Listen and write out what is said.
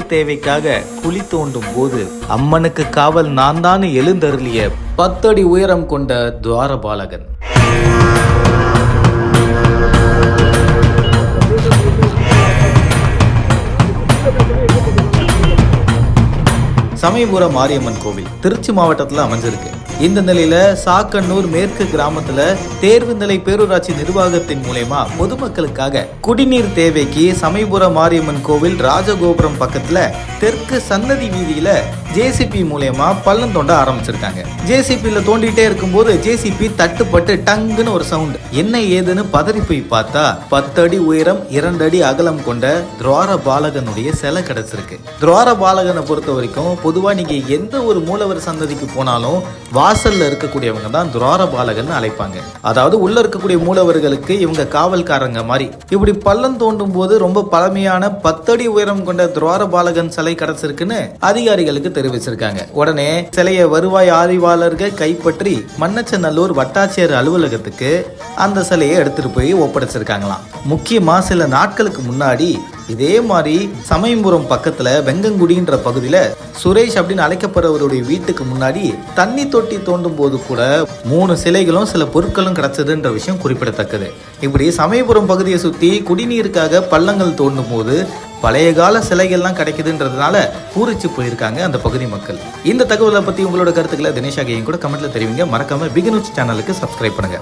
குடிநீர் தேவைக்காக குழி தோண்டும் போது அம்மனுக்கு காவல் நான் தான் எழுந்தருளிய 10 அடி உயரம் கொண்ட துவாரபாலகன். சமயபுரம் மாரியம்மன் கோவில் திருச்சி மாவட்டத்தில் அமைஞ்சிருக்கு. இந்த நிலையில சாக்கண்ணூர் மேற்கு கிராமத்துல தேர்வு நிலை பேரூராட்சி நிர்வாகத்தின் மூலமா பொதுமக்களுக்காக குடிநீர் தேவைக்கு சமயபுரம் மாரியம்மன் கோவில் ராஜகோபுரம் பக்கத்துல தெற்கு சன்னதி வீதியில ஜேசிபி மூலமா பள்ளம் தோண்ட ஆரம்பிச்சிருக்காங்க. ஜேசிபில தோண்டிட்டே இருக்கும்போது ஜேசிபி தட்டுப்பட்டு டங்குன்னு ஒரு சவுண்ட். என்ன ஏதுன்னு பதறி போய் பார்த்தா 10 அடி உயரம் 2 அடி அகலம் கொண்ட துவாரபாலகனுடைய சிலை கிடைச்சிருக்கு. துவாரபாலகனை பொறுத்த வரைக்கும் பொதுவா நீங்க எந்த ஒரு மூலவர் சன்னதிக்கு போனாலும் வாசல்ல இருக்கக்கூடியவங்க தான் துவாரபாலகன் அழைப்பாங்க. அதாவது உள்ள இருக்கக்கூடிய மூலவர்களுக்கு இவங்க காவல்காரங்க மாதிரி. இப்படி பள்ளம் தோண்டும் போது ரொம்ப பழமையான 10 அடி உயரம் கொண்ட துவாரபாலகன் சிலை கிடைச்சிருக்குன்னு அதிகாரிகளுக்கு தெரிவிச்சிருக்காங்க. உடனே சிலையை வருவாய் ஆய்வாளர்கள் கைப்பற்றி மண்ணச்சநல்லூர் வட்டாட்சியர் அலுவலகத்துக்கு அந்த சிலையை எடுத்துட்டு போய் ஒப்படைச்சிருக்காங்களாம். முக்கியமா சில நாட்களுக்கு முன்னாடி இதே மாதிரி சமயபுரம் பக்கத்துல வெங்கங்குடின்ற பகுதியில சுரேஷ் அப்படின்னு அழைக்கப்படுறவருடைய வீட்டுக்கு முன்னாடி தண்ணி தொட்டி தோண்டும் போது கூட 3 சிலைகளும் சில பொருட்களும் கிடைச்சதுன்ற விஷயம் குறிப்பிடத்தக்கது. இப்படி சமயபுரம் பகுதியை சுத்தி குடிநீருக்காக பள்ளங்கள் தோண்டும் போது பழைய கால சிலைகள்லாம் கிடைக்குதுன்றதுனால பூரிச்சு போயிருக்காங்க அந்த பகுதி மக்கள். இந்த தகவலை பத்தி உங்களோட கருத்துக்களை தினேஷாக கூட கமெண்ட்ல தெரிவிங்க. மறக்காம பிக் நியூஸ் சேனலுக்கு சப்ஸ்கிரைப் பண்ணுங்க.